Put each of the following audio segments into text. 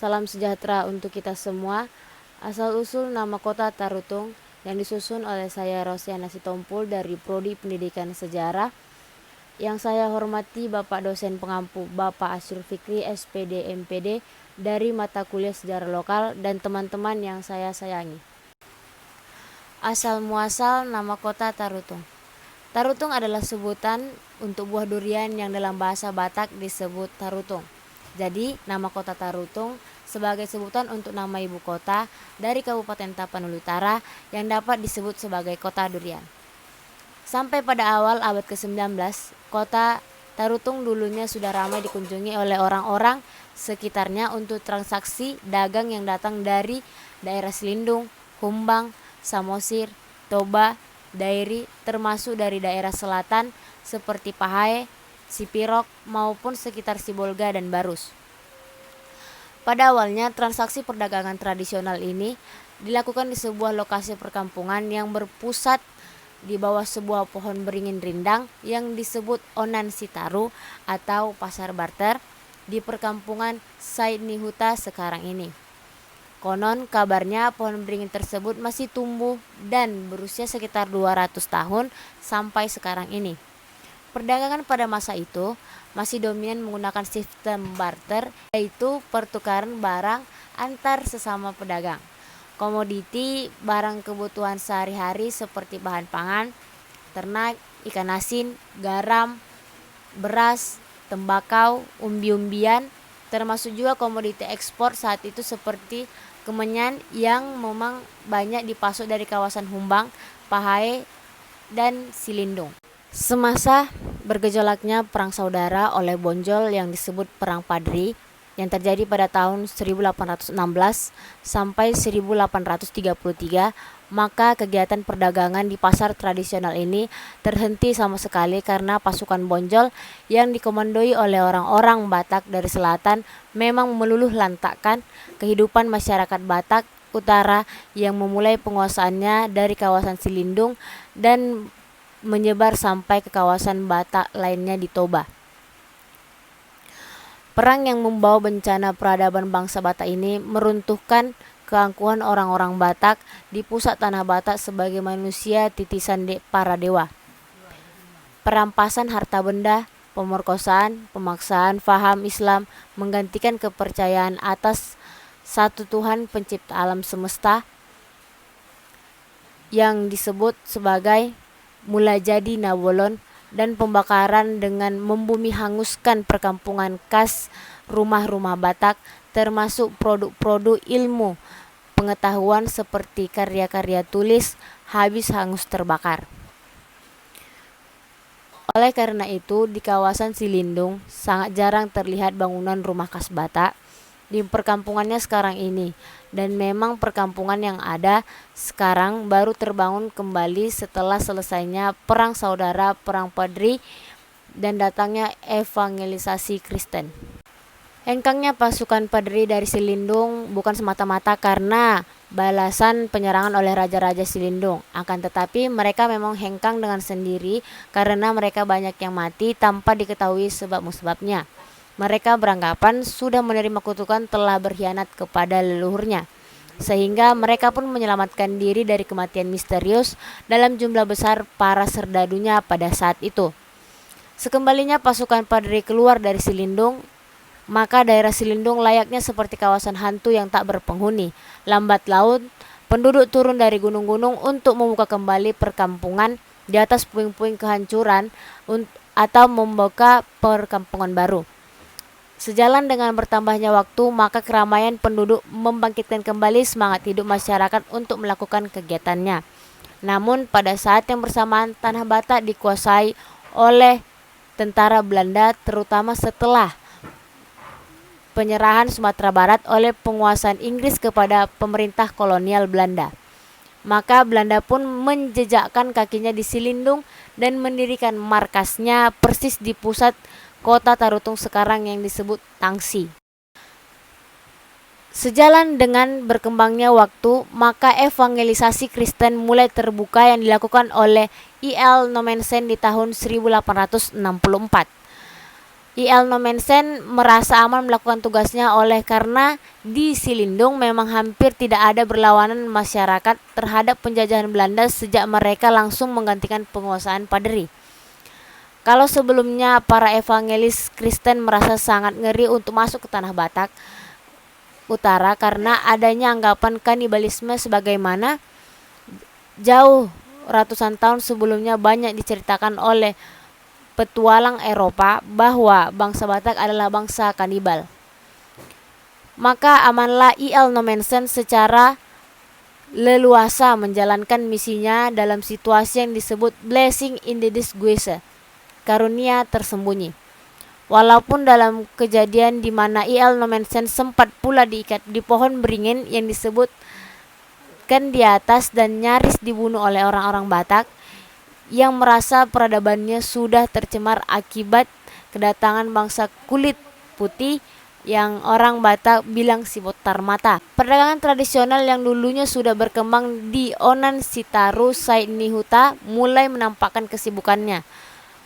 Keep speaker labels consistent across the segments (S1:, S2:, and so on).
S1: salam sejahtera untuk kita semua. Asal-usul nama kota Tarutung yang disusun oleh saya Rosiana Sitompul dari Prodi Pendidikan Sejarah. Yang saya hormati Bapak dosen pengampu Bapak Asyul Fikri SPD MPD dari mata kuliah Sejarah Lokal dan teman-teman yang saya sayangi. Asal muasal nama kota Tarutung. Tarutung adalah sebutan untuk buah durian yang dalam bahasa Batak disebut tarutung. Jadi, nama kota Tarutung sebagai sebutan untuk nama ibu kota dari Kabupaten Tapanuli Utara yang dapat disebut sebagai kota durian. Sampai pada awal abad ke-19, kota Tarutung dulunya sudah ramai dikunjungi oleh orang-orang sekitarnya untuk transaksi dagang yang datang dari daerah Silindung, Humbang, Samosir, Toba, Dairi, termasuk dari daerah selatan seperti Pahae, Sipirok, maupun sekitar Sibolga dan Barus. Pada awalnya, transaksi perdagangan tradisional ini dilakukan di sebuah lokasi perkampungan yang berpusat di bawah sebuah pohon beringin rindang yang disebut Onan Sitaru atau Pasar Barter di perkampungan Said Nihuta sekarang ini. Konon kabarnya pohon beringin tersebut masih tumbuh dan berusia sekitar 200 tahun sampai sekarang ini. Perdagangan pada masa itu masih dominan menggunakan sistem barter, yaitu pertukaran barang antar sesama pedagang. Komoditi barang kebutuhan sehari-hari seperti bahan pangan, ternak, ikan asin, garam, beras, tembakau, umbi-umbian, termasuk juga komoditi ekspor saat itu seperti kemenyan yang memang banyak dipasok dari kawasan Humbang, Pahae, dan Silindung. Semasa bergejolaknya perang saudara oleh Bonjol yang disebut Perang Padri yang terjadi pada tahun 1816 sampai 1833, maka kegiatan perdagangan di pasar tradisional ini terhenti sama sekali karena pasukan Bonjol yang dikomandoi oleh orang-orang Batak dari selatan memang meluluh lantakkan kehidupan masyarakat Batak Utara yang memulai penguasaannya dari kawasan Silindung dan menyebar sampai ke kawasan Batak lainnya di Toba. Perang yang membawa bencana peradaban bangsa Batak ini meruntuhkan keangkuhan orang-orang Batak di pusat tanah Batak sebagai manusia titisan para dewa. Perampasan harta benda, pemerkosaan, pemaksaan faham Islam menggantikan kepercayaan atas satu Tuhan pencipta alam semesta yang disebut sebagai Mula Jadi Nabolon, dan pembakaran dengan membumi hanguskan perkampungan khas rumah-rumah Batak termasuk produk-produk ilmu pengetahuan seperti karya-karya tulis habis hangus terbakar. Oleh karena itu, di kawasan Silindung sangat jarang terlihat bangunan rumah khas Batak di perkampungannya sekarang ini, dan memang perkampungan yang ada sekarang baru terbangun kembali setelah selesainya perang saudara Perang Padri dan datangnya evangelisasi Kristen. Hengkangnya pasukan Padri dari Silindung bukan semata-mata karena balasan penyerangan oleh raja-raja Silindung, akan tetapi mereka memang hengkang dengan sendiri karena mereka banyak yang mati tanpa diketahui sebab-musababnya. Mereka beranggapan sudah menerima kutukan telah berkhianat kepada leluhurnya, sehingga mereka pun menyelamatkan diri dari kematian misterius dalam jumlah besar para serdadunya pada saat itu. Sekembalinya pasukan Padri keluar dari Silindung, maka daerah Silindung layaknya seperti kawasan hantu yang tak berpenghuni. Lambat laun, penduduk turun dari gunung-gunung untuk membuka kembali perkampungan di atas puing-puing kehancuran atau membuka perkampungan baru. Sejalan dengan bertambahnya waktu, maka keramaian penduduk membangkitkan kembali semangat hidup masyarakat untuk melakukan kegiatannya. Namun pada saat yang bersamaan tanah Batak dikuasai oleh tentara Belanda, terutama setelah penyerahan Sumatera Barat oleh penguasaan Inggris kepada pemerintah kolonial Belanda. Maka Belanda pun menjejakkan kakinya di Silindung dan mendirikan markasnya persis di pusat kota Tarutung sekarang yang disebut Tangsi. Sejalan dengan berkembangnya waktu, maka evangelisasi Kristen mulai terbuka yang dilakukan oleh I.L. Nommensen di tahun 1864. I.L. Nommensen merasa aman melakukan tugasnya oleh karena di Silindung memang hampir tidak ada berlawanan masyarakat terhadap penjajahan Belanda sejak mereka langsung menggantikan penguasaan Paderi. Kalau sebelumnya para evangelis Kristen merasa sangat ngeri untuk masuk ke tanah Batak Utara karena adanya anggapan kanibalisme sebagaimana jauh ratusan tahun sebelumnya banyak diceritakan oleh petualang Eropa bahwa bangsa Batak adalah bangsa kanibal. Maka amanlah I.L. Nommensen secara leluasa menjalankan misinya dalam situasi yang disebut blessing in the disguise, karunia tersembunyi. Walaupun dalam kejadian di mana I.L. Nommensen sempat pula diikat di pohon beringin yang disebutkan di atas dan nyaris dibunuh oleh orang-orang Batak yang merasa peradabannya sudah tercemar akibat kedatangan bangsa kulit putih yang orang Batak bilang si botar mata. Perdagangan tradisional yang dulunya sudah berkembang di Onan Sitaru Said Nihuta mulai menampakkan kesibukannya.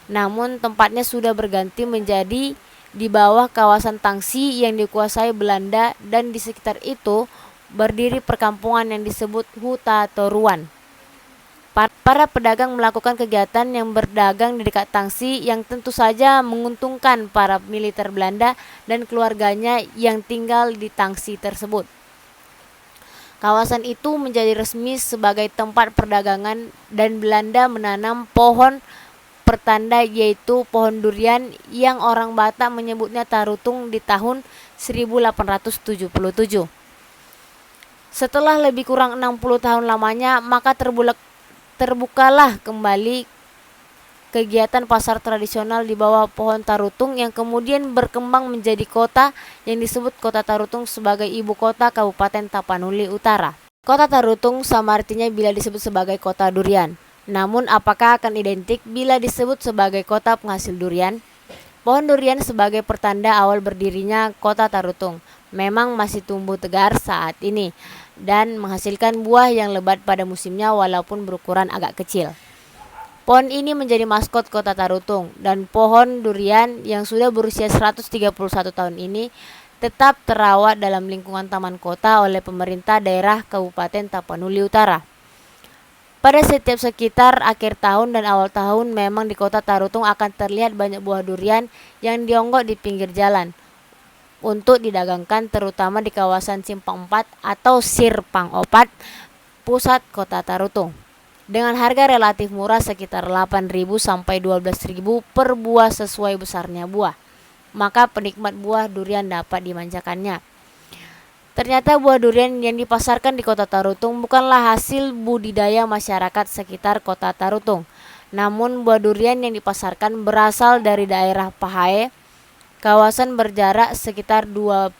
S1: Namun tempatnya sudah berganti menjadi di bawah kawasan Tangsi yang dikuasai Belanda dan di sekitar itu berdiri perkampungan yang disebut Huta Toruan. Para pedagang melakukan kegiatan yang berdagang di dekat Tangsi yang tentu saja menguntungkan para militer Belanda dan keluarganya yang tinggal di Tangsi tersebut. Kawasan itu menjadi resmi sebagai tempat perdagangan dan Belanda menanam pohon pertanda yaitu pohon durian yang orang Batak menyebutnya tarutung di tahun 1877. Setelah lebih kurang 60 tahun lamanya, maka terbukalah kembali kegiatan pasar tradisional di bawah pohon tarutung yang kemudian berkembang menjadi kota yang disebut Kota Tarutung sebagai ibu kota Kabupaten Tapanuli Utara. Kota Tarutung sama artinya bila disebut sebagai kota durian. Namun apakah akan identik bila disebut sebagai kota penghasil durian? Pohon durian sebagai pertanda awal berdirinya Kota Tarutung memang masih tumbuh tegar saat ini dan menghasilkan buah yang lebat pada musimnya walaupun berukuran agak kecil. Pohon ini menjadi maskot Kota Tarutung dan pohon durian yang sudah berusia 131 tahun ini tetap terawat dalam lingkungan taman kota oleh pemerintah daerah Kabupaten Tapanuli Utara. Pada setiap sekitar akhir tahun dan awal tahun memang di Kota Tarutung akan terlihat banyak buah durian yang dionggok di pinggir jalan untuk didagangkan terutama di kawasan Simpang 4 atau Sirpang 4 pusat Kota Tarutung dengan harga relatif murah sekitar 8.000 sampai 12.000 per buah sesuai besarnya buah. Maka penikmat buah durian dapat dimanjakannya. Ternyata buah durian yang dipasarkan di Kota Tarutung bukanlah hasil budidaya masyarakat sekitar Kota Tarutung. Namun buah durian yang dipasarkan berasal dari daerah Pahae, kawasan berjarak sekitar 20-40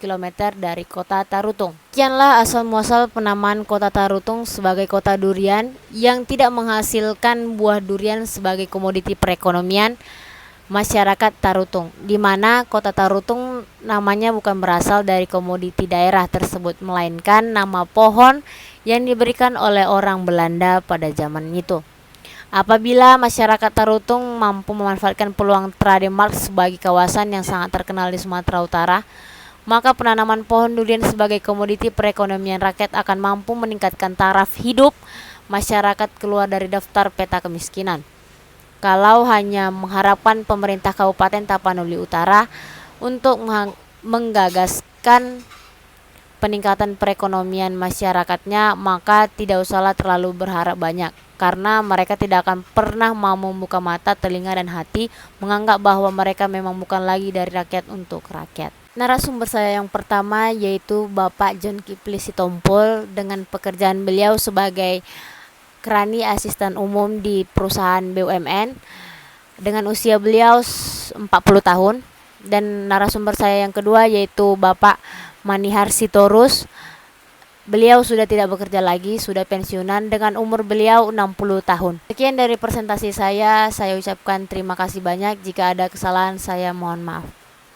S1: km dari Kota Tarutung. Sekianlah asal muasal penamaan Kota Tarutung sebagai kota durian yang tidak menghasilkan buah durian sebagai komoditi perekonomian masyarakat Tarutung, di mana Kota Tarutung namanya bukan berasal dari komoditi daerah tersebut, melainkan nama pohon yang diberikan oleh orang Belanda pada zaman itu. Apabila masyarakat Tarutung mampu memanfaatkan peluang trademark sebagai kawasan yang sangat terkenal di Sumatera Utara, maka penanaman pohon durian sebagai komoditi perekonomian rakyat akan mampu meningkatkan taraf hidup masyarakat keluar dari daftar peta kemiskinan. Kalau hanya mengharapkan pemerintah Kabupaten Tapanuli Utara untuk menggagaskan peningkatan perekonomian masyarakatnya, maka tidak usahlah terlalu berharap banyak, karena mereka tidak akan pernah mau membuka mata, telinga, dan hati menganggap bahwa mereka memang bukan lagi dari rakyat untuk rakyat. Narasumber saya yang pertama yaitu Bapak John Kipli Sitompul dengan pekerjaan beliau sebagai Krani Asisten Umum di perusahaan BUMN dengan usia beliau 40 tahun. Dan narasumber saya yang kedua yaitu Bapak Manihar Sitorus. Beliau sudah tidak bekerja lagi, sudah pensiunan dengan umur beliau 60 tahun. Sekian dari presentasi saya ucapkan terima kasih banyak. Jika ada kesalahan saya mohon maaf.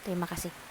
S1: Terima kasih.